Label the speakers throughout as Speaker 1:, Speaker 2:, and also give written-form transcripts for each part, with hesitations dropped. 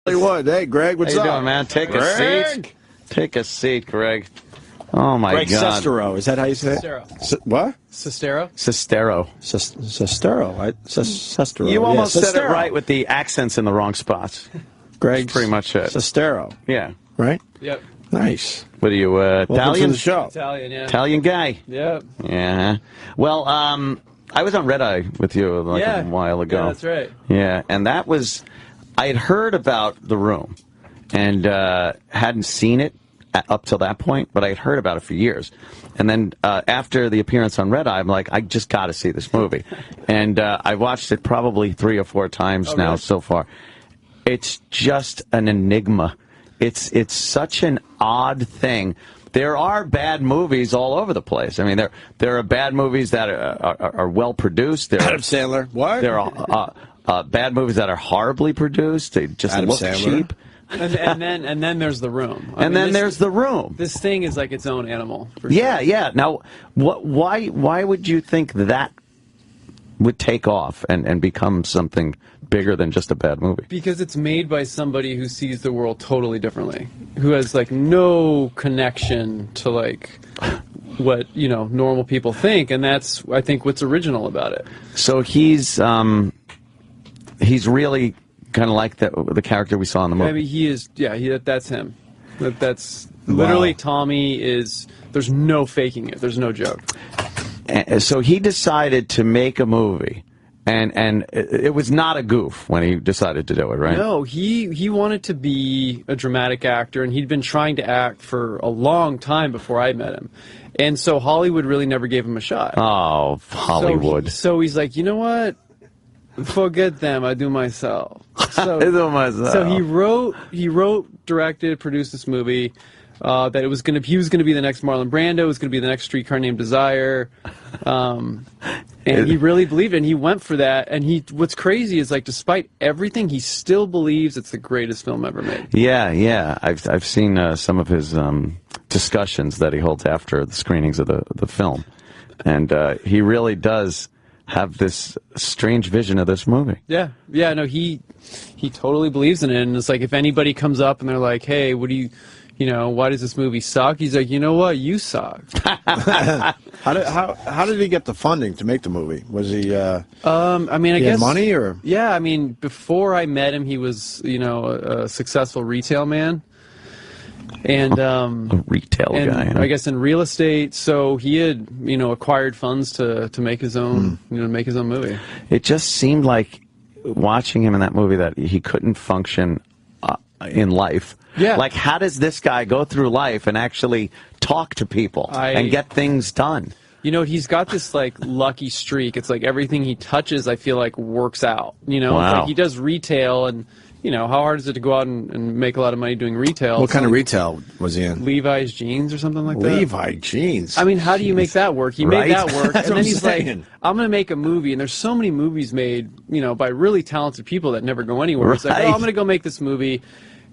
Speaker 1: Hollywood. Hey, Greg, what's
Speaker 2: How
Speaker 1: up?
Speaker 2: you doing, man? Take a seat. Take a seat, Greg. Oh, my
Speaker 1: Greg
Speaker 2: God.
Speaker 1: Sestero. Is that how you say it?
Speaker 3: Sestero.
Speaker 1: What?
Speaker 3: Sestero?
Speaker 2: Sestero.
Speaker 1: Sestero. Sestero.
Speaker 2: You almost
Speaker 1: yeah,
Speaker 2: said it right with the accents in the wrong spots.
Speaker 1: Greg.
Speaker 2: Pretty much it.
Speaker 1: Sestero.
Speaker 2: Yeah.
Speaker 1: Right?
Speaker 3: Yep.
Speaker 1: Nice.
Speaker 2: What are you,
Speaker 1: Welcome
Speaker 2: Italian?
Speaker 1: to the show.
Speaker 3: Italian, yeah.
Speaker 2: Italian guy.
Speaker 3: Yep.
Speaker 2: Yeah. Well, I was on Red Eye with you a while ago.
Speaker 3: Yeah, that's right.
Speaker 2: Yeah, and that was, I had heard about The Room and hadn't seen it up till that point, but I had heard about it for years. And then after the appearance on Red Eye, I'm like, I just got to see this movie. And I watched it probably 3 or 4 times now so far. It's just an enigma. It's such an odd thing. There are bad movies all over the place. I mean, there are bad movies that are well produced.
Speaker 1: Adam Sandler. What?
Speaker 2: There are bad movies that are horribly produced. They just look cheap.
Speaker 3: And then there's The Room.
Speaker 2: And then there's The Room.
Speaker 3: This thing is like its own animal. For
Speaker 2: Yeah,
Speaker 3: sure.
Speaker 2: yeah. Now, why would you think that would take off and become something bigger than just a bad movie?
Speaker 3: Because it's made by somebody who sees the world totally differently, who has like no connection to like what normal people think, and that's I think what's original about it.
Speaker 2: So he's really kind of like the character we saw in the movie.
Speaker 3: I mean, he is. Yeah, that's him. That's literally Tommy is. There's no faking it. There's no joke.
Speaker 2: So he decided to make a movie, and it was not a goof when he decided to do it, right?
Speaker 3: No, he wanted to be a dramatic actor, and he'd been trying to act for a long time before I met him. And so Hollywood really never gave him a shot.
Speaker 2: Oh, Hollywood.
Speaker 3: So he's like, you know what? Forget them. I do myself. So,
Speaker 2: I do myself.
Speaker 3: So he wrote, directed, produced this movie. That he was going to be the next Marlon Brando. It was going to be the next Streetcar Named Desire. And he really believed it, and he went for that. And what's crazy is, like, despite everything, he still believes it's the greatest film ever made.
Speaker 2: Yeah, yeah. I've seen some of his discussions that he holds after the screenings of the film, and he really does have this strange vision of this movie.
Speaker 3: Yeah, yeah. No, he totally believes in it, and it's like if anybody comes up and they're like, "Hey, what do you?" why does this movie suck? He's like, you know what? You suck.
Speaker 1: How did he get the funding to make the movie? Was he?
Speaker 3: I mean, I
Speaker 1: he
Speaker 3: guess
Speaker 1: had money or?
Speaker 3: Yeah, I mean, before I met him, he was, a successful retail man, and
Speaker 2: a retail guy. Huh?
Speaker 3: I guess in real estate. So he had, acquired funds to make his own, make his own movie.
Speaker 2: It just seemed like watching him in that movie that he couldn't function in life.
Speaker 3: Yeah.
Speaker 2: Like, how does this guy go through life and actually talk to people and get things done?
Speaker 3: He's got this, like, lucky streak. It's like everything he touches, I feel like, works out.
Speaker 2: Wow.
Speaker 3: Like he does retail, and, how hard is it to go out and make a lot of money doing retail?
Speaker 1: What kind of retail was he in?
Speaker 3: Levi's jeans or something like that.
Speaker 1: Levi jeans.
Speaker 3: I mean, how do you make that work? He made that work,
Speaker 1: That's
Speaker 3: and
Speaker 1: what
Speaker 3: then he's
Speaker 1: saying.
Speaker 3: like, I'm going to make a movie, and there's so many movies made, by really talented people that never go anywhere. It's like, I'm going to go make this movie.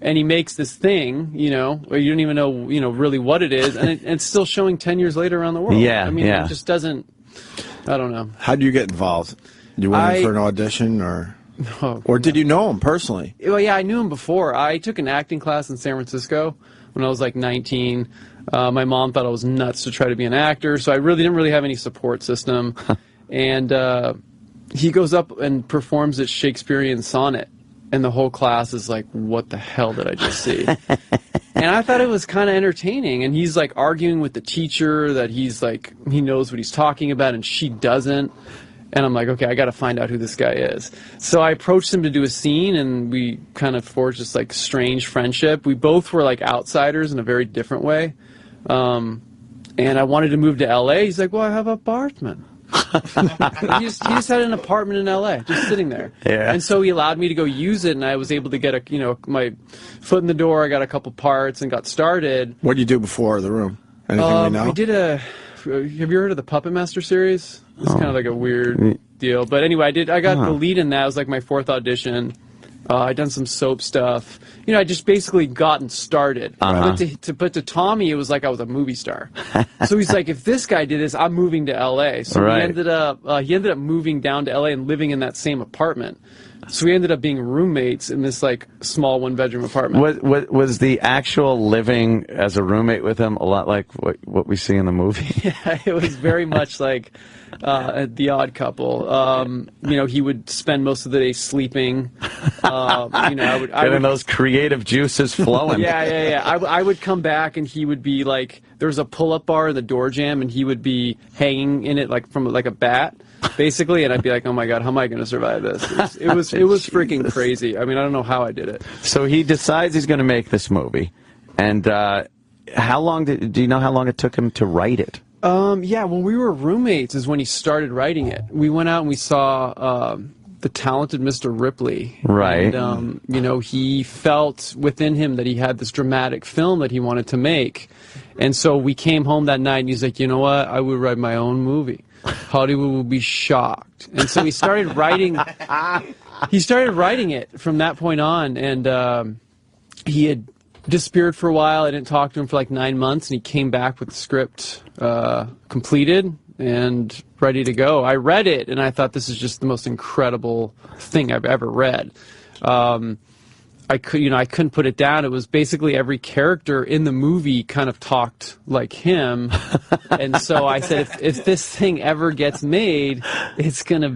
Speaker 3: And he makes this thing, where you don't even know, really what it is, and it's still showing 10 years later around the world.
Speaker 2: Yeah,
Speaker 3: I mean,
Speaker 2: yeah.
Speaker 3: it just doesn't. I don't know.
Speaker 1: How do you get involved? You went in for an audition, or did you know him personally?
Speaker 3: Well, yeah, I knew him before. I took an acting class in San Francisco when I was like 19. My mom thought I was nuts to try to be an actor, so I really didn't have any support system. And he goes up and performs at Shakespearean sonnet. And the whole class is like, what the hell did I just see? And I thought it was kind of entertaining. And he's like arguing with the teacher that he's like, he knows what he's talking about and she doesn't. And I'm like, okay, I got to find out who this guy is. So I approached him to do a scene, and we kind of forged this like strange friendship. We both were like outsiders in a very different way. And I wanted to move to LA. He's like, well, I have an apartment. he just had an apartment in LA, just sitting there.
Speaker 2: Yeah.
Speaker 3: And so he allowed me to go use it, and I was able to get my foot in the door. I got a couple parts and got started.
Speaker 1: What did you do before The Room? Anything we know?
Speaker 3: We did have you heard of the Puppet Master series? It's kind of like a weird deal. But anyway, I got the lead in that. It was like my 4th audition. I'd done some soap stuff. I just basically gotten started. But to Tommy, it was like I was a movie star. So he's like, if this guy did this, I'm moving to L.A. So he ended up moving down to L.A. and living in that same apartment. So we ended up being roommates in this like small 1-bedroom apartment.
Speaker 2: Was the actual living as a roommate with him a lot like what we see in the movie?
Speaker 3: Yeah, it was very much like The Odd Couple. You know, he would spend most of the day sleeping. You know, I would
Speaker 2: those creative juices flowing.
Speaker 3: Yeah. I would come back and he would be like, there was a pull-up bar in the door jamb, and he would be hanging in it like from like a bat, basically. And I'd be like, oh my god, how am I going to survive this? It was freaking crazy. I mean, I don't know how I did it.
Speaker 2: So he decides he's going to make this movie, and how long do you know how long it took him to write it?
Speaker 3: Yeah, when we were roommates is when he started writing it. We went out and we saw The Talented Mr. Ripley.
Speaker 2: Right.
Speaker 3: And, you know, he felt within him that he had this dramatic film that he wanted to make. And so we came home that night and he's like, you know what, I would write my own movie. Hollywood will be shocked. And so he started writing it from that point on. And he had disappeared for a while. I didn't talk to him for like 9 months, and he came back with the script completed and ready to go. I read it, and I thought this is just the most incredible thing I've ever read. I couldn't put it down. It was basically every character in the movie kind of talked like him, and so I said, if this thing ever gets made, it's gonna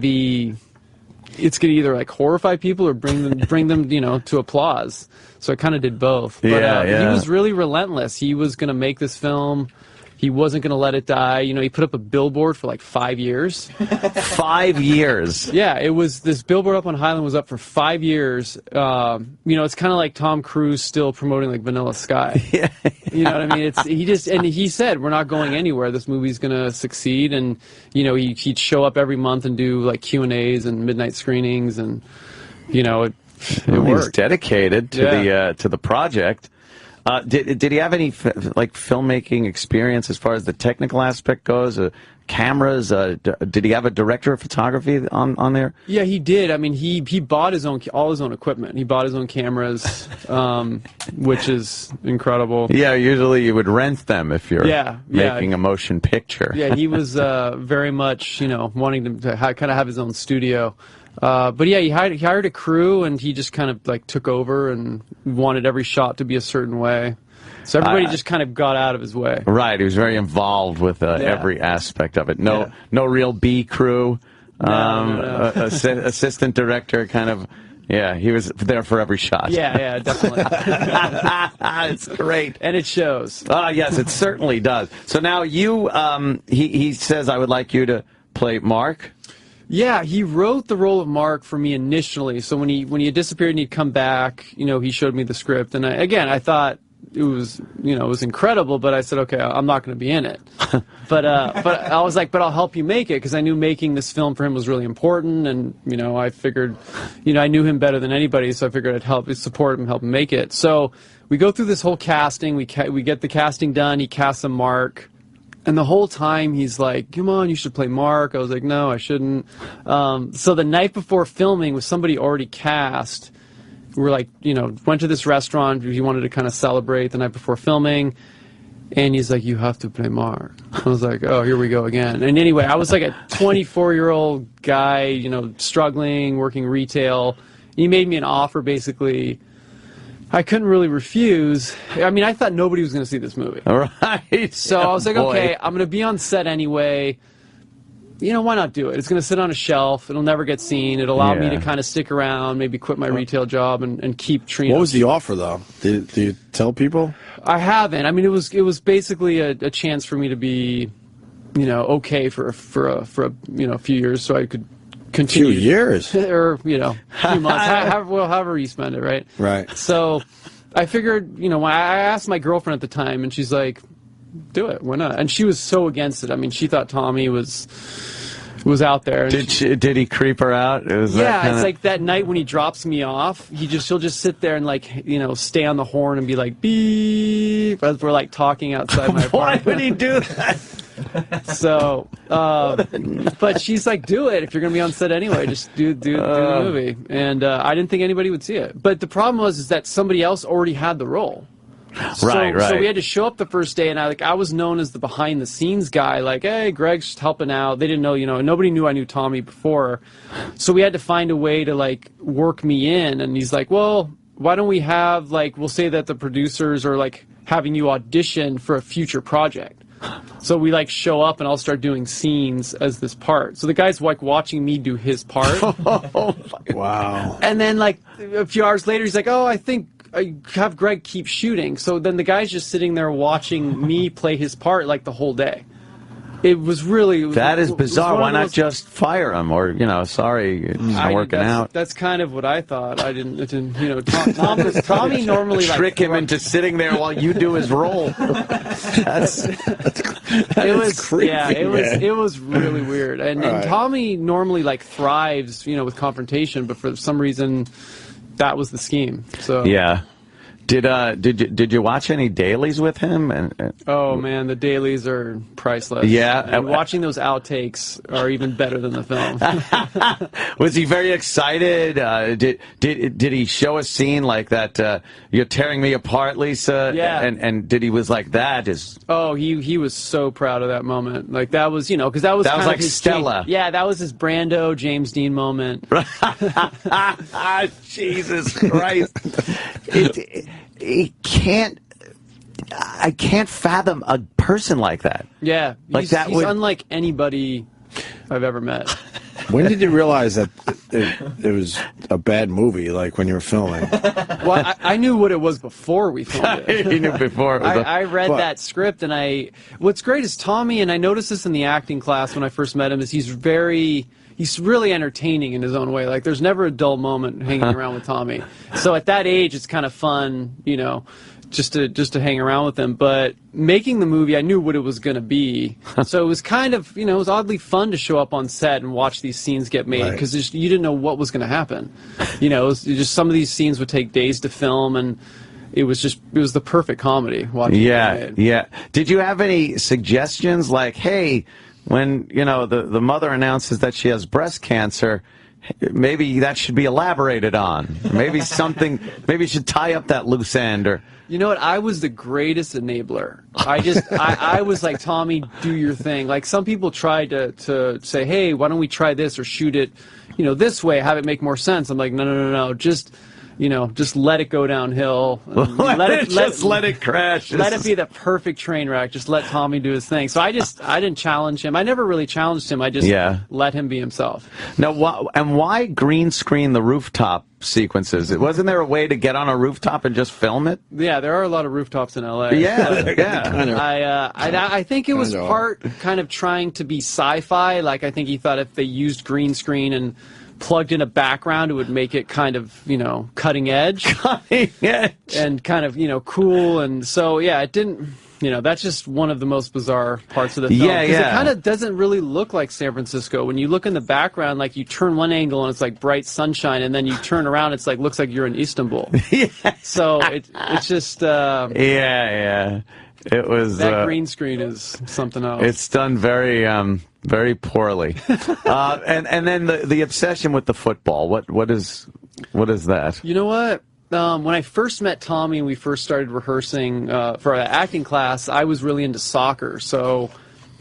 Speaker 3: either like horrify people or bring them, you know, to applause. So I kind of did both. But he was really relentless. He was going to make this film. He wasn't going to let it die. You know, he put up a billboard for like 5 years.
Speaker 2: 5 years.
Speaker 3: Yeah, it was this billboard up on Highland was up for 5 years. You know, it's kind of like Tom Cruise still promoting like Vanilla Sky.
Speaker 2: Yeah.
Speaker 3: You know what I mean? He said, we're not going anywhere. This movie's going to succeed. And, you know, he'd show up every month and do like Q&As and midnight screenings, and, you know, it worked.
Speaker 2: He was dedicated to the project. Did he have any like filmmaking experience as far as the technical aspect goes? Cameras? Did he have a director of photography on there?
Speaker 3: Yeah, he did. I mean, he bought all his own equipment. He bought his own cameras, which is incredible.
Speaker 2: Yeah, usually you would rent them if you're making a motion picture.
Speaker 3: Yeah, he was very much, you know, wanting to kind of have his own studio. But yeah, he hired a crew, and he just kind of like took over and wanted every shot to be a certain way. So everybody just kind of got out of his way.
Speaker 2: Right, he was very involved with every aspect of it. No real B crew.
Speaker 3: No.
Speaker 2: Assistant director, kind of. Yeah, he was there for every shot.
Speaker 3: Yeah, definitely.
Speaker 2: It's great,
Speaker 3: and it shows.
Speaker 2: Yes, it certainly does. So now you, he says, I would like you to play Mark.
Speaker 3: Yeah, he wrote the role of Mark for me initially. So when he had disappeared and he'd come back, you know, he showed me the script, and I thought it was, you know, it was incredible, but I said, okay, I'm not going to be in it. But I was like, but I'll help you make it, because I knew making this film for him was really important, and, you know, I figured, you know, I knew him better than anybody, so I figured I'd support him, help him make it. So we go through this whole casting. We get the casting done. He casts a Mark. And the whole time he's like, come on, you should play Mark. I was like, no, I shouldn't. So the night before filming, with somebody already cast, we were like, you know, went to this restaurant. He wanted to kind of celebrate the night before filming. And he's like, you have to play Mark. I was like, oh, here we go again. And anyway, I was like a 24-year-old guy, you know, struggling, working retail. He made me an offer, basically. I couldn't really refuse. I mean, I thought nobody was going to see this movie.
Speaker 2: All right.
Speaker 3: So I was like, okay, I'm going to be on set anyway. You know, why not do it? It's going to sit on a shelf. It'll never get seen. It'll allow me to kind of stick around, maybe quit my retail job and keep Trina.
Speaker 1: What was the offer, though? Did you tell people?
Speaker 3: I haven't. I mean, it was basically a chance for me to be, you know, okay for a you know, a few years, so I could continue.
Speaker 1: Few years,
Speaker 3: or, you know, a few months, however you spend it, right?
Speaker 1: Right.
Speaker 3: So I figured, you know, I asked my girlfriend at the time, and she's like, do it, why not? And she was so against it. I mean, she thought Tommy was out there.
Speaker 2: Did he creep her out?
Speaker 3: It's like that night when he drops me off, she'll just sit there and, like, you know, stay on the horn and be like, beep, as we're like talking outside my apartment.
Speaker 2: Why would he do that?
Speaker 3: So, but she's like, do it. If you're going to be on set anyway, just do the movie. And I didn't think anybody would see it. But the problem is that somebody else already had the role. So we had to show up the first day, and I was known as the behind the scenes guy. Like, hey, Greg's just helping out. They didn't know, nobody knew I knew Tommy before, so we had to find a way to like work me in. And he's like, well, why don't we have we'll say that the producers are like having you audition for a future project. So we like show up and I'll start doing scenes as this part. So the guy's like watching me do his part.
Speaker 1: Wow.
Speaker 3: And then like a few hours later, he's like, oh, I think I have Greg keep shooting. So then the guy's just sitting there watching me play his part like the whole day. It was really...
Speaker 2: That is bizarre. Why not just fire him? Or, sorry, it's not working out.
Speaker 3: That's kind of what I thought. I didn't Tommy normally...
Speaker 2: Trick him into sitting there while you do his role.
Speaker 1: That's creepy.
Speaker 3: Yeah, it was really weird. And Tommy normally thrives, with confrontation, but for some reason, that was the scheme. So
Speaker 2: yeah. Did you watch any dailies with him?
Speaker 3: Oh man, the dailies are priceless.
Speaker 2: Yeah,
Speaker 3: and watching those outtakes are even better than the film.
Speaker 2: Was he very excited? Did he show a scene like that? You're tearing me apart, Lisa.
Speaker 3: Yeah.
Speaker 2: And did he was like that is?
Speaker 3: Oh, he was so proud of that moment. Like that was because that was kind
Speaker 2: like
Speaker 3: of his
Speaker 2: Stella.
Speaker 3: Yeah, that was his Brando James Dean moment.
Speaker 2: Jesus Christ. I can't fathom a person like that.
Speaker 3: Yeah,
Speaker 2: he's
Speaker 3: unlike anybody I've ever met.
Speaker 1: When did you realize that it was a bad movie, like when you were filming?
Speaker 3: Well, I knew what it was before we filmed it.
Speaker 2: You knew before it was
Speaker 3: I read that script, and what's great is Tommy, and I noticed this in the acting class when I first met him, is he's really entertaining in his own way. Like, there's never a dull moment hanging around with Tommy. So at that age, it's kind of fun, just to hang around with him. But making the movie, I knew what it was going to be. So it was kind of, it was oddly fun to show up on set and watch these scenes get made, because you didn't know what was going to happen. It was just some of these scenes would take days to film, and it was the perfect comedy watching it get made.
Speaker 2: Yeah. Did you have any suggestions like, hey, when the mother announces that she has breast cancer, maybe that should be elaborated on. Maybe you should tie up that loose end. Or
Speaker 3: you know what? I was the greatest enabler. I was like, Tommy, do your thing. Like, some people tried to say, hey, why don't we try this or shoot it, this way, have it make more sense. I'm like, no, just let it go downhill.
Speaker 2: Let it crash.
Speaker 3: Let it be the perfect train wreck. Just let Tommy do his thing. So I didn't challenge him. I never really challenged him. I just let him be himself.
Speaker 2: Now, why green screen the rooftop sequences? Wasn't there a way to get on a rooftop and just film it?
Speaker 3: Yeah, there are a lot of rooftops in LA.
Speaker 2: Yeah.
Speaker 3: I think it was part kind of trying to be sci-fi. Like, I think he thought if they used green screen and plugged in a background, it would make it kind of, cutting edge. And kind of, cool. And so, yeah, it didn't, that's just one of the most bizarre parts of the film.
Speaker 2: Yeah.
Speaker 3: Because it kind of doesn't really look like San Francisco. When you look in the background, like, you turn one angle and it's like bright sunshine, and then you turn around, it's like, looks like you're in Istanbul. So it's just...
Speaker 2: yeah. It was...
Speaker 3: That green screen is something else.
Speaker 2: It's done very... very poorly. And then the obsession with the football. What is that?
Speaker 3: You know what? When I first met Tommy and we first started rehearsing for our acting class, I was really into soccer. So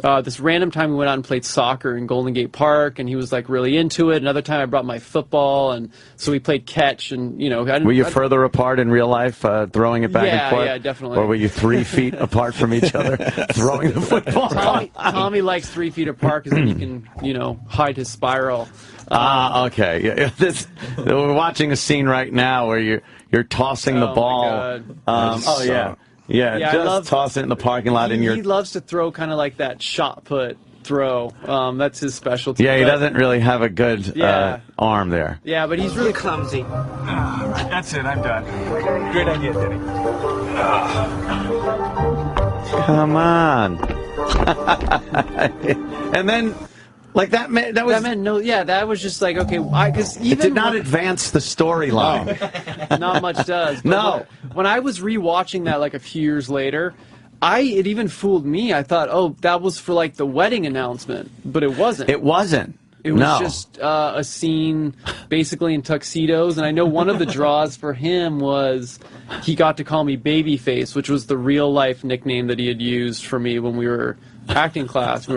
Speaker 3: this random time we went out and played soccer in Golden Gate Park, and he was like really into it. Another time I brought my football, and so we played catch. And
Speaker 2: were you further apart in real life, throwing it back and forth?
Speaker 3: Yeah, definitely.
Speaker 2: Or were you 3 feet apart from each other, throwing the football?
Speaker 3: Tommy likes 3 feet apart because then he can hide his spiral.
Speaker 2: Okay. Yeah. We're watching a scene right now where you're tossing the ball.
Speaker 3: My God.
Speaker 2: Yeah, just toss it in the parking lot.
Speaker 3: He loves to throw kind of like that shot put throw. That's his specialty.
Speaker 2: Yeah, he doesn't really have a good arm there.
Speaker 3: Yeah, but he's really clumsy.
Speaker 4: That's it, I'm done. Great idea, Denny.
Speaker 2: Come on. And then... Like that was just like, okay, because even it did not advance the storyline.
Speaker 3: Not much does.
Speaker 2: No.
Speaker 3: When I was rewatching that like a few years later, it even fooled me. I thought, oh, that was for like the wedding announcement, but it wasn't.
Speaker 2: It wasn't.
Speaker 3: It was just a scene basically in tuxedos, and I know one of the draws for him was he got to call me Babyface, which was the real-life nickname that he had used for me when we were acting class.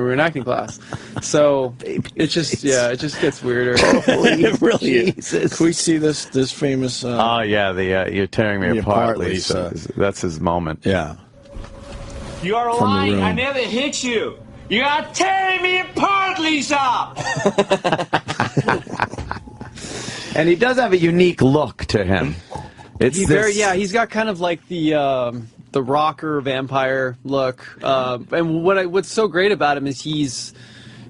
Speaker 3: So it just gets weirder.
Speaker 1: It really is.
Speaker 2: Jesus.
Speaker 1: Can we see this famous?
Speaker 2: Oh yeah, the you're tearing me apart,
Speaker 1: Lisa.
Speaker 2: That's his moment.
Speaker 1: Yeah.
Speaker 4: You are lying. I never hit you. You are tearing me apart, Lisa.
Speaker 2: And he does have a unique look to him.
Speaker 3: He's got kind of like the rocker vampire look. And what's so great about him is he's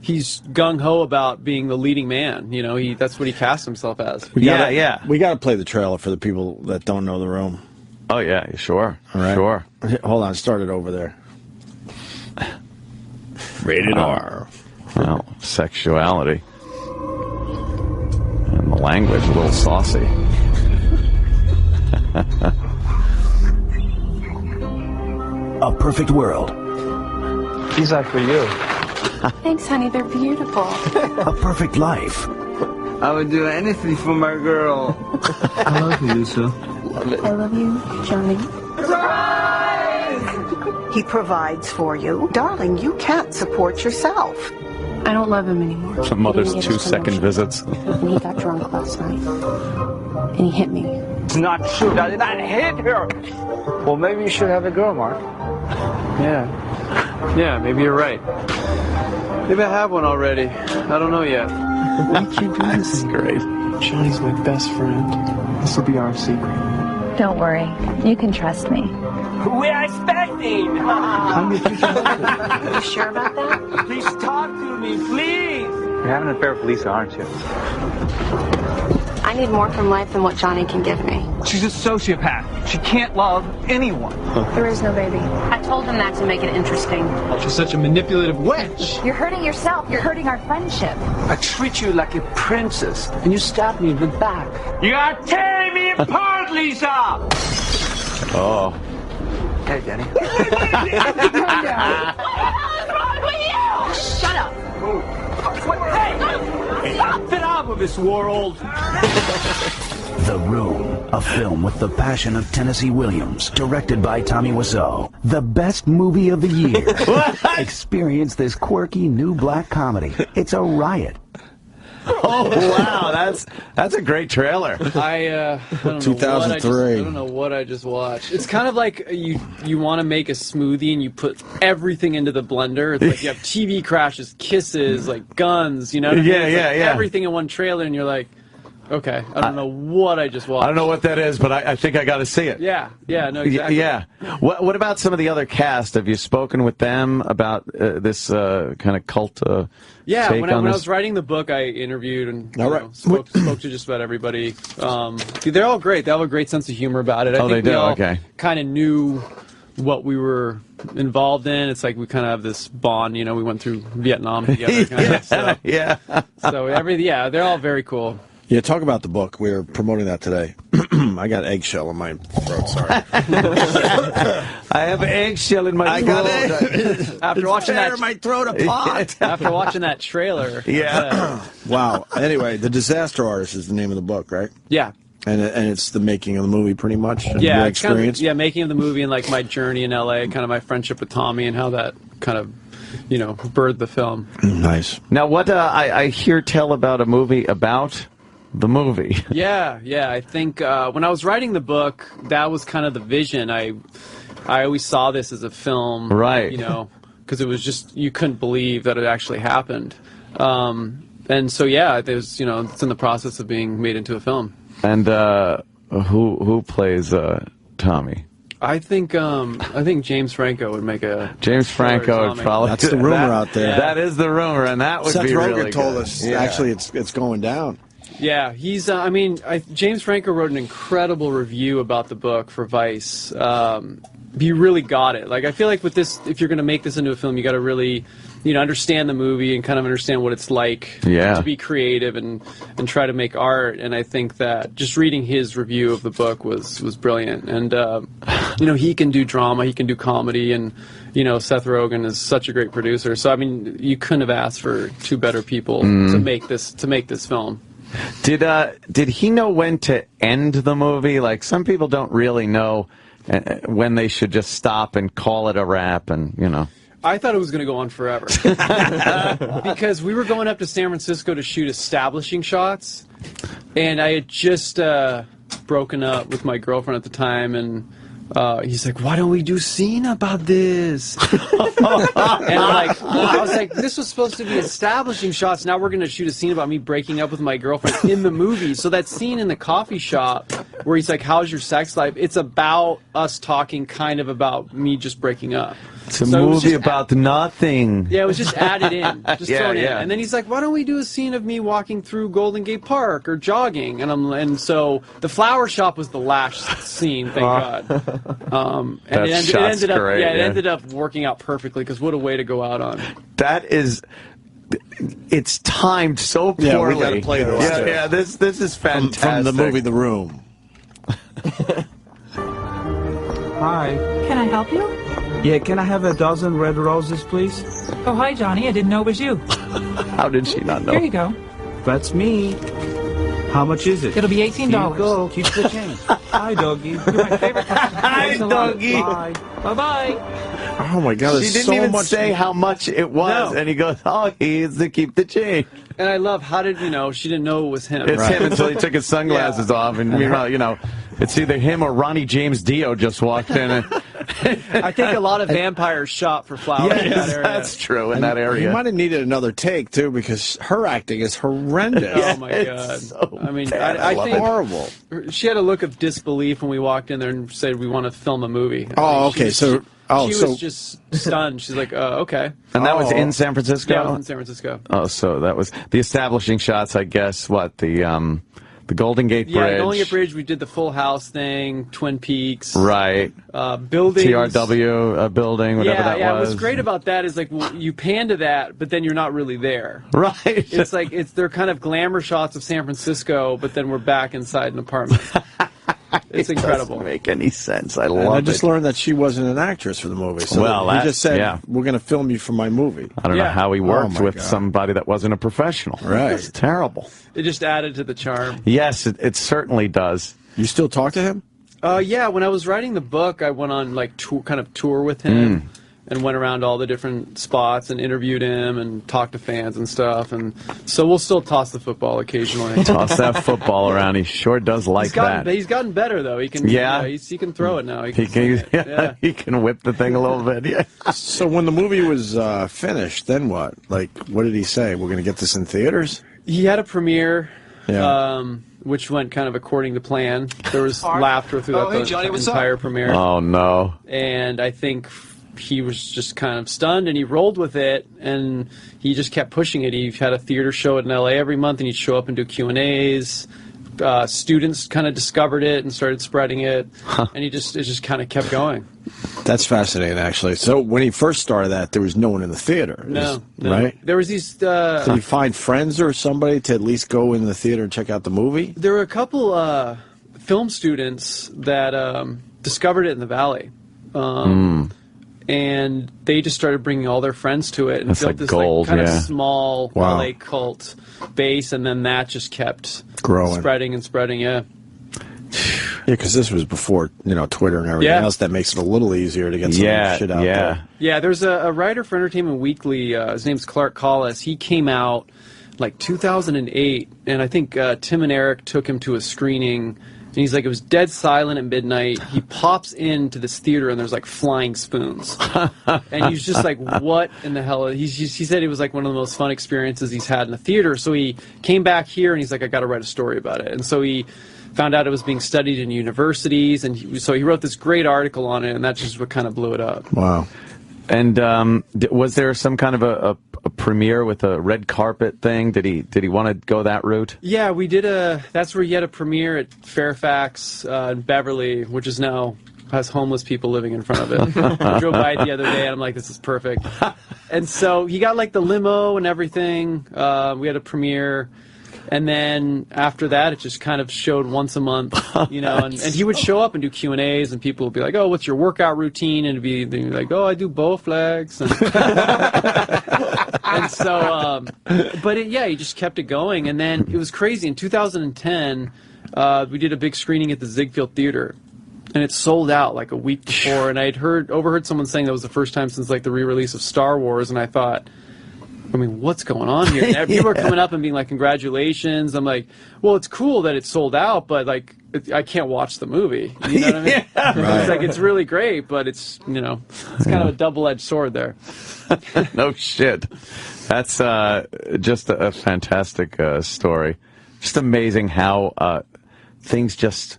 Speaker 3: gung ho about being the leading man. You know, that's what he casts himself as.
Speaker 1: We got to play the trailer for the people that don't know The Room.
Speaker 2: Oh yeah, sure.
Speaker 1: All right.
Speaker 2: Sure.
Speaker 1: Hold on, start it over there. Rated R.
Speaker 2: Well, sexuality. And the language, a little saucy.
Speaker 5: A Perfect World.
Speaker 4: These are for you.
Speaker 6: Thanks, honey. They're beautiful.
Speaker 5: A Perfect Life.
Speaker 7: I would do anything for my girl. I love you, Lisa.
Speaker 6: I love you, Johnny.
Speaker 8: He provides for you. Darling, you can't support yourself.
Speaker 6: I don't love him anymore.
Speaker 2: The mother's
Speaker 6: He didn't get his
Speaker 2: 2-second
Speaker 6: promotion.
Speaker 2: visits.
Speaker 6: And he got drunk last night. And he hit me.
Speaker 7: It's not true. I did not hit her. Well, maybe you should have a girl, Mark.
Speaker 3: Yeah, maybe you're right. Maybe I have one already. I don't know yet.
Speaker 2: This is great.
Speaker 3: Johnny's my best friend. This will be our secret.
Speaker 9: Don't worry. You can trust me.
Speaker 7: We are expecting.
Speaker 3: I'm your future husband.
Speaker 8: Are you sure about that?
Speaker 7: Please talk to me, please.
Speaker 4: You're having an affair with Lisa, aren't you?
Speaker 6: I need more from life than what Johnny can give me.
Speaker 7: She's a sociopath. She can't love anyone.
Speaker 6: There is no baby. I told him that to make it interesting.
Speaker 3: She's such a manipulative witch.
Speaker 9: You're hurting yourself. You're hurting our friendship.
Speaker 7: I treat you like a princess, and you stab me in the back. You are tearing me apart, Lisa.
Speaker 2: Oh.
Speaker 7: Hey, Danny.
Speaker 6: Shut up.
Speaker 7: Hey! Get out of this world!
Speaker 5: The Room, a film with the passion of Tennessee Williams, directed by Tommy Wiseau. The best movie of the year. Experience this quirky new black comedy. It's a riot.
Speaker 2: Oh wow, that's a great trailer.
Speaker 3: I don't know
Speaker 1: 2003.
Speaker 3: I don't know what I just watched. It's kind of like you want to make a smoothie and you put everything into the blender. It's like you have TV crashes, kisses, like guns. You know what I mean? It's like everything in one trailer, and you're like, okay, I don't know what I just watched.
Speaker 2: I don't know what that is, but I think I got to see it.
Speaker 3: Yeah, no, exactly.
Speaker 2: Yeah. What about some of the other cast? Have you spoken with them about this kind of cult?
Speaker 3: Yeah,
Speaker 2: take
Speaker 3: when I
Speaker 2: on
Speaker 3: was writing the book, I interviewed and spoke to just about everybody. They're all great. They have a great sense of humor about it. I think we all kind of knew what we were involved in. It's like we kind of have this bond. You know, we went through Vietnam together. So they're all very cool.
Speaker 1: Yeah, talk about the book. We were promoting that today. I got eggshell in my throat. Sorry.
Speaker 2: I have eggshell in my throat.
Speaker 3: After watching that,
Speaker 1: my throat apart.
Speaker 3: After watching that trailer.
Speaker 2: Yeah.
Speaker 1: Wow. Anyway, The Disaster Artist is the name of the book, right?
Speaker 3: Yeah.
Speaker 1: And it's the making of the movie, pretty much. And
Speaker 3: Yeah.
Speaker 1: your experience.
Speaker 3: Kind of, making of the movie and like my journey in LA, kind of my friendship with Tommy, and how that kind of, birthed the film.
Speaker 1: Nice.
Speaker 2: Now, what I hear tell about a movie about the movie.
Speaker 3: Yeah. I think when I was writing the book, that was kind of the vision. I always saw this as a film,
Speaker 2: right?
Speaker 3: Because it was just, you couldn't believe that it actually happened. And so there's it's in the process of being made into a film.
Speaker 2: And who plays Tommy?
Speaker 3: I think James Franco would make a.
Speaker 2: James Franco would probably.
Speaker 1: That's the rumor out there.
Speaker 2: Yeah. That is the rumor, and that would
Speaker 1: Seth
Speaker 2: be
Speaker 1: Rogen
Speaker 2: really
Speaker 1: told
Speaker 2: good.
Speaker 1: us.
Speaker 2: Yeah.
Speaker 1: Actually, it's going down.
Speaker 3: Yeah, he's. James Franco wrote an incredible review about the book for Vice, he really got it. Like, I feel like with this, if you're going to make this into a film, you got to really, understand the movie and kind of understand what it's like to be creative and try to make art. And I think that just reading his review of the book was brilliant. And he can do drama, he can do comedy, and Seth Rogen is such a great producer. So I mean, you couldn't have asked for two better people to make this film.
Speaker 2: Did he know when to end the movie? Like, some people don't really know when they should just stop and call it a wrap, and
Speaker 3: I thought it was going to go on forever because we were going up to San Francisco to shoot establishing shots, and I had just broken up with my girlfriend at the time, and he's like, "Why don't we do a scene about this?" And I was like, "This was supposed to be establishing shots. Now we're going to shoot a scene about me breaking up with my girlfriend in the movie." So that scene in the coffee shop where he's like, "How's your sex life?" It's about us talking, kind of about me just breaking up.
Speaker 2: It's a movie about nothing.
Speaker 3: Yeah, it was just added in, just thrown in. And then he's like, "Why don't we do a scene of me walking through Golden Gate Park or jogging?" And so the flower shop was the last scene, thank God. And it ended up working out perfectly, because what a way to go out on.
Speaker 2: That is. It's timed so poorly.
Speaker 1: Yeah, we got to play the rest.
Speaker 2: Yeah, this is fantastic.
Speaker 1: From the movie The Room.
Speaker 10: Hi.
Speaker 11: Can I help you?
Speaker 10: Yeah, can I have a dozen red roses, please?
Speaker 11: Oh, hi, Johnny. I didn't know it was you.
Speaker 2: How did she not know?
Speaker 11: Here you go.
Speaker 10: That's me. How much is it?
Speaker 11: It'll be $18.
Speaker 10: Here you go. Keep the change. Hi, doggy.
Speaker 11: You're my favorite customer.
Speaker 2: Hi, doggy.
Speaker 10: Bye.
Speaker 11: Bye-bye.
Speaker 1: Oh, my God.
Speaker 2: She didn't even say how much it was, and he goes, "Oh, he's to keep the change."
Speaker 3: And I love, how did she didn't know it was him.
Speaker 2: It's him until he took his sunglasses off, and it's either him or Ronnie James Dio just walked in.
Speaker 3: I think a lot of vampires shot for flowers in that area.
Speaker 2: That's true, in that area.
Speaker 1: He might have needed another take, too, because her acting is horrendous.
Speaker 3: Oh, my God.
Speaker 2: So
Speaker 3: I mean,
Speaker 2: bad.
Speaker 3: I think
Speaker 1: horrible.
Speaker 3: She had a look of disbelief when we walked in there and said, "We want to film a movie."
Speaker 1: Oh, okay. She
Speaker 3: was just stunned. She's like, "Okay."
Speaker 2: And that was in San Francisco?
Speaker 3: Yeah, it was in San Francisco.
Speaker 2: Oh, so that was the establishing shots, I guess. What, the Golden Gate Bridge?
Speaker 3: Yeah, Golden Gate Bridge. We did the Full House thing, Twin Peaks.
Speaker 2: Right.
Speaker 3: Buildings.
Speaker 2: TRW building, whatever that was.
Speaker 3: Yeah, what's great about that is, like, you pan to that, but then you're not really there.
Speaker 2: Right.
Speaker 3: It's like, they're kind of glamour shots of San Francisco, but then we're back inside an apartment. It's incredible.
Speaker 2: Doesn't make any sense. I love it.
Speaker 1: I just learned that she wasn't an actress for the movie. So he just said, "We're going to film you for my movie."
Speaker 2: I don't know how he worked with somebody that wasn't a professional.
Speaker 1: Right.
Speaker 2: It's terrible.
Speaker 3: It just added to the charm.
Speaker 2: Yes, it certainly does.
Speaker 1: You still talk to him?
Speaker 3: Yeah, when I was writing the book, I went on tour with him. And went around all the different spots and interviewed him and talked to fans and stuff. And so we'll still toss the football occasionally.
Speaker 2: Toss that football around. He sure does like that.
Speaker 3: He's gotten better, though. He can. He can throw it now. He
Speaker 2: can whip the thing a little bit. Yeah.
Speaker 1: So when the movie was finished, then what? Like, what did he say? We're going to get this in theaters?
Speaker 3: He had a premiere.
Speaker 1: Yeah.
Speaker 3: Which went kind of according to plan. There was laughter throughout the entire premiere.
Speaker 2: Oh no!
Speaker 3: And I think he was just kind of stunned, and he rolled with it, and he just kept pushing it. He had a theater show in LA every month, and he'd show up and do Q&As. Students kind of discovered it and started spreading it, and it just kind of kept going.
Speaker 1: That's fascinating, actually. So when he first started that, there was no one in the theater.
Speaker 3: No.
Speaker 1: Right?
Speaker 3: There was these...
Speaker 1: Did he find friends or somebody to at least go in the theater and check out the movie?
Speaker 3: There were a couple film students that discovered it in the Valley. And they just started bringing all their friends to it and built this kind of small LA cult base, and then that just kept
Speaker 1: growing,
Speaker 3: spreading and spreading. Yeah,
Speaker 1: because this was before Twitter and everything else. That makes it a little easier to get some shit out there.
Speaker 3: Yeah, there's a writer for Entertainment Weekly. His name's Clark Collis. He came out like 2008, and I think Tim and Eric took him to a screening. And he's like, it was dead silent at midnight. He pops into this theater, and there's like flying spoons. And he's just like, what in the hell? He said it was like one of the most fun experiences he's had in the theater. So he came back here, and he's like, I got to write a story about it. And so he found out it was being studied in universities. And so he wrote this great article on it, and that's just what kind of blew it up.
Speaker 1: Wow.
Speaker 2: And was there some kind of a premiere with a red carpet thing? Did he want to go that route?
Speaker 3: Yeah, we did that's where he had a premiere at Fairfax in Beverly, which is now has homeless people living in front of it. I drove by it the other day, and I'm like, this is perfect. And so he got like the limo and everything. We had a premiere. And then after that, it just kind of showed once a month, you know, and he would show up and do Q&As, and people would be like, oh, what's your workout routine? And it'd be like, oh, I do Bowflex. And so, but yeah, he just kept it going. And then it was crazy. In 2010, we did a big screening at the Ziegfeld Theater, and it sold out like a week before. And I'd overheard someone saying that was the first time since like the re-release of Star Wars, and I thought, I mean, what's going on here? And people are coming up and being like, congratulations. I'm like, well, it's cool that it sold out, but like, I can't watch the movie. You know what I mean? Right. It's like, it's really great, but it's, you know, it's kind of a double-edged sword there.
Speaker 2: No shit. That's just a fantastic story. Just amazing how things just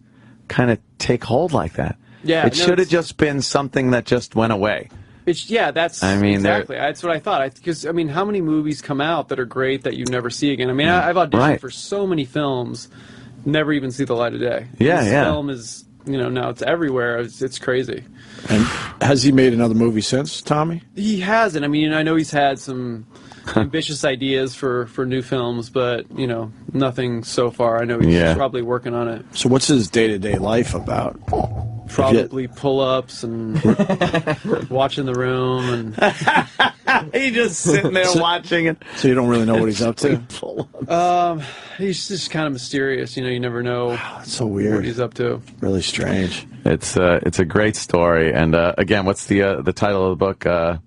Speaker 2: kind of take hold like that.
Speaker 3: Yeah,
Speaker 2: it should have just been something that just went away.
Speaker 3: Yeah, that's exactly. That's what I thought. Because I mean, how many movies come out that are great that you never see again? I mean, I've auditioned for so many films, never even see the light of day. This film is, you know, now it's everywhere. It's crazy.
Speaker 1: And has he made another movie since, Tommy?
Speaker 3: He hasn't. I mean, I know he's had some ambitious ideas for new films, but you know, nothing so far. I know he's probably working on it.
Speaker 1: So, what's his day-to-day life about?
Speaker 3: Probably pull-ups and watching The Room, and
Speaker 2: he's just sitting there watching it.
Speaker 1: So you don't really know what he's up to.
Speaker 3: He's just kind of mysterious. You know, you never know.
Speaker 1: It's so weird.
Speaker 3: What he's up to.
Speaker 1: Really strange.
Speaker 2: It's a great story. And again, what's the title of the book?
Speaker 1: The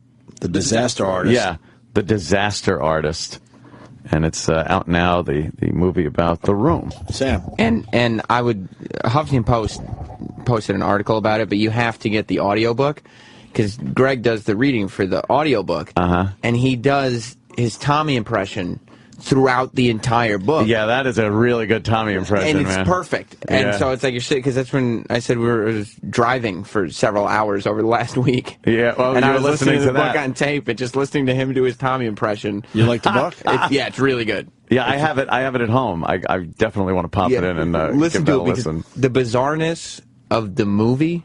Speaker 1: Disaster Artist.
Speaker 2: Yeah, The Disaster Artist. And it's out now. The movie about The Room.
Speaker 1: Sam.
Speaker 12: And I would Huffington Post posted an article about it, but you have to get the audiobook because Greg does the reading for the audiobook, and he does his Tommy impression throughout the entire book.
Speaker 2: Yeah, that is a really good Tommy impression,
Speaker 12: and it's perfect. And so it's like you're sitting, because that's when I said we were driving for several hours over the last week.
Speaker 2: Yeah, well,
Speaker 12: and
Speaker 2: you
Speaker 12: I was
Speaker 2: were
Speaker 12: listening to the
Speaker 2: that
Speaker 12: book on tape and just listening to him do his Tommy impression.
Speaker 1: You like the book?
Speaker 12: Yeah, it's really good.
Speaker 2: Yeah, I have it at home. I definitely want to pop it in and
Speaker 12: listen
Speaker 2: give
Speaker 12: to
Speaker 2: that
Speaker 12: it,
Speaker 2: a listen.
Speaker 12: The bizarreness of the movie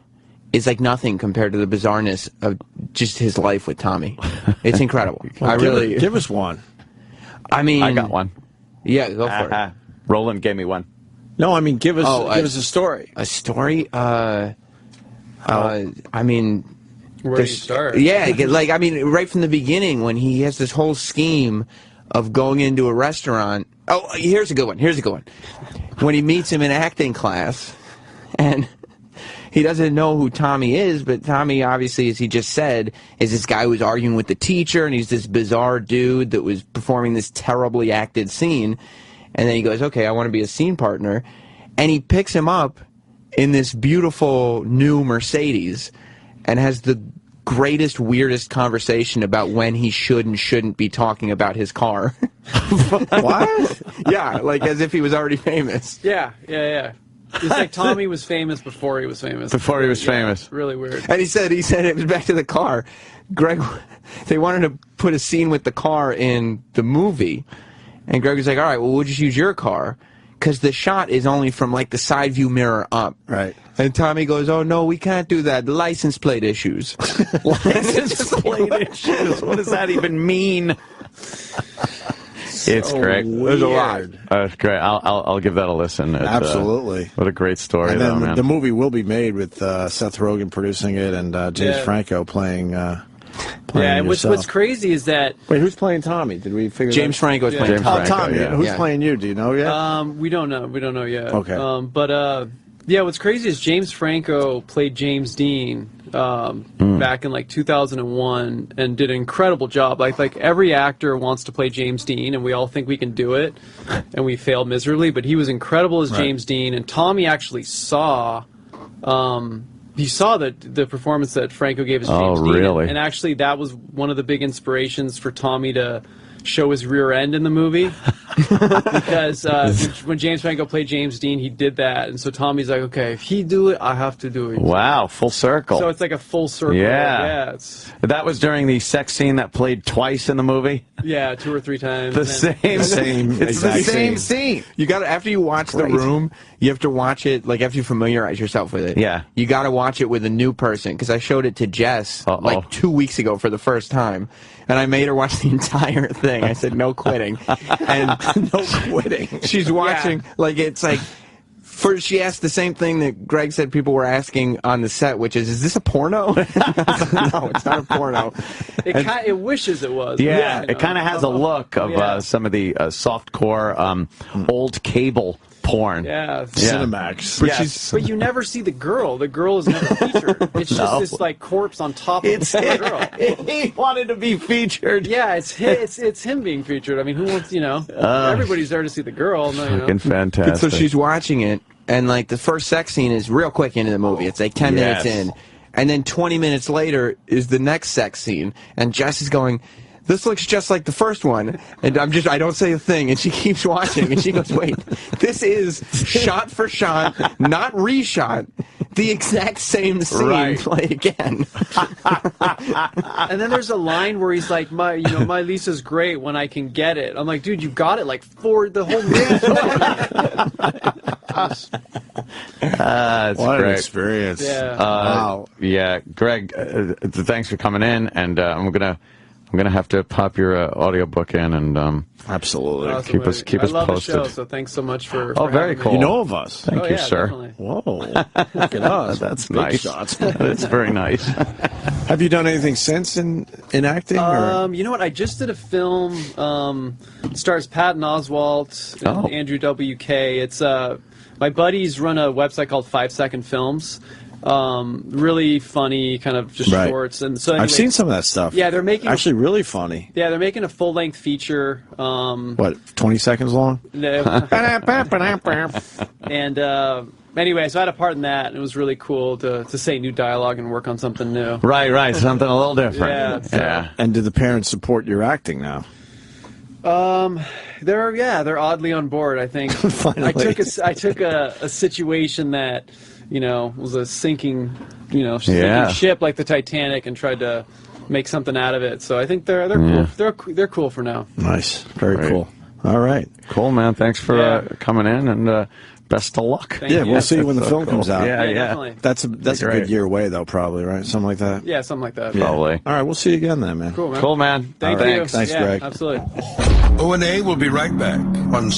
Speaker 12: is like nothing compared to the bizarreness of just his life with Tommy. It's incredible.
Speaker 1: Well, give us one.
Speaker 12: I mean,
Speaker 2: I got one.
Speaker 12: Yeah, go for it.
Speaker 2: Roland gave me one.
Speaker 1: No, I mean, give us a story.
Speaker 12: A story? I mean,
Speaker 3: where do you start?
Speaker 12: Yeah, like, I mean, right from the beginning when he has this whole scheme of going into a restaurant. Oh, here's a good one. When he meets him in acting class, and he doesn't know who Tommy is, but Tommy, obviously, as he just said, is this guy who was arguing with the teacher, and he's this bizarre dude that was performing this terribly acted scene. And then he goes, okay, I want to be a scene partner. And he picks him up in this beautiful new Mercedes and has the greatest, weirdest conversation about when he should and shouldn't be talking about his car.
Speaker 1: What?
Speaker 12: Yeah, like as if he was already famous.
Speaker 3: Yeah. It's like Tommy was famous before he was famous.
Speaker 2: Before he was famous.
Speaker 3: Really weird.
Speaker 12: And he said it was back to the car. Greg, they wanted to put a scene with the car in the movie. And Greg was like, all right, well, we'll just use your car. Because the shot is only from, like, the side view mirror up.
Speaker 1: Right.
Speaker 12: And Tommy goes, oh, no, we can't do that. License plate issues.
Speaker 2: License plate issues? What does that even mean? It's great.
Speaker 12: There's a lot.
Speaker 2: It's great. I'll give that a listen.
Speaker 1: Absolutely.
Speaker 2: What a great story,
Speaker 1: and then
Speaker 2: man.
Speaker 1: The movie will be made with Seth Rogen producing it and James Franco playing
Speaker 3: and what's crazy is that...
Speaker 1: Wait, who's playing Tommy? Did we figure
Speaker 12: James Franco is playing Tommy.
Speaker 1: Tommy.
Speaker 2: Yeah.
Speaker 1: Who's playing you? Do you know yet?
Speaker 3: We don't know. We don't know yet.
Speaker 1: Okay.
Speaker 3: But what's crazy is James Franco played James Dean back in like 2001 and did an incredible job. Like every actor wants to play James Dean, and we all think we can do it, and we fail miserably. But he was incredible as James Dean, and Tommy actually saw. He saw the performance that Franco gave as James Dean,
Speaker 2: really?
Speaker 3: and actually that was one of the big inspirations for Tommy to show his rear end in the movie. Because when James Franco played James Dean, he did that, and so Tommy's like, okay, if he do it, I have to do it.
Speaker 2: Wow, full circle.
Speaker 3: So it's like a full circle.
Speaker 2: Yeah. That was during the sex scene that played twice in the movie?
Speaker 3: Yeah, 2 or 3 times.
Speaker 2: The same.
Speaker 12: It's the same scene. You got to, after you watch The Room, you have to watch it, like, after you familiarize yourself with it.
Speaker 2: Yeah.
Speaker 12: You got to watch it with a new person, because I showed it to Jess, like, 2 weeks ago for the first time, and I made her watch the entire thing. I said, no quitting. And
Speaker 1: no quitting.
Speaker 12: She's watching, like, it's like, first she asked the same thing that Greg said people were asking on the set, which is this a porno? No, it's not a porno.
Speaker 3: It wishes it was.
Speaker 2: Yeah, it kind of has a look of some of the softcore old cable porn.
Speaker 3: Yeah.
Speaker 1: Cinemax.
Speaker 3: But you never see the girl. The girl is never featured. It's just this like corpse on top of the girl.
Speaker 2: He wanted to be featured.
Speaker 3: Yeah, it's him being featured. I mean, who wants, everybody's there to see the girl.
Speaker 2: Fucking fantastic.
Speaker 12: So she's watching it, and like the first sex scene is real quick into the movie. It's like 10 minutes in. And then 20 minutes later is the next sex scene, and Jess is going, this looks just like the first one, and I don't say a thing, and she keeps watching, and she goes, wait, this is shot for shot, not reshot, the exact same scene played again.
Speaker 3: And then there's a line where he's like, my Lisa's great when I can get it. I'm like, dude, you got it like for the whole
Speaker 2: It's
Speaker 1: what
Speaker 2: great.
Speaker 1: an experience.
Speaker 3: Yeah.
Speaker 2: Wow. Yeah, Greg, thanks for coming in, and I'm gonna have to pop your audiobook in and
Speaker 1: absolutely
Speaker 3: awesome.
Speaker 2: keep us
Speaker 3: I love
Speaker 2: posted.
Speaker 3: The show, so thanks so much for
Speaker 2: very cool.
Speaker 1: You know of us.
Speaker 2: Thank you, sir.
Speaker 3: Definitely.
Speaker 1: Whoa, look at us.
Speaker 2: That's
Speaker 1: Big
Speaker 2: nice.
Speaker 1: shots.
Speaker 2: That's very nice.
Speaker 1: Have you done anything since in acting?
Speaker 3: You know what? I just did a film. Stars Patton Oswalt and Andrew W.K. It's my buddies run a website called 5 Second Films. Really funny, kind of just shorts. And so anyway,
Speaker 1: I've seen some of that stuff.
Speaker 3: Yeah, they're making
Speaker 1: actually really funny.
Speaker 3: Yeah, they're making a full-length feature.
Speaker 1: What, 20 seconds long?
Speaker 3: And anyway, so I had a part in that, and it was really cool to say new dialogue and work on something new.
Speaker 2: Right, something a little different.
Speaker 3: Yeah.
Speaker 1: And do the parents support your acting now?
Speaker 3: They're oddly on board, I think. I took a situation that, was a sinking ship like the Titanic and tried to make something out of it. So I think they're cool. They're cool for now.
Speaker 1: Nice. Very cool. All right.
Speaker 2: Cool, man. Thanks for coming in, and best of luck.
Speaker 3: Thank you.
Speaker 1: We'll see you when the film comes out.
Speaker 2: Yeah.
Speaker 3: Definitely.
Speaker 1: That's a good year away, though, probably, right? Something like that?
Speaker 3: Yeah, something like that.
Speaker 2: Probably.
Speaker 1: All right, we'll see you again then, man.
Speaker 3: Cool, man.
Speaker 2: Thank you.
Speaker 1: Thanks, Greg.
Speaker 3: Absolutely.
Speaker 13: O&A will be right back on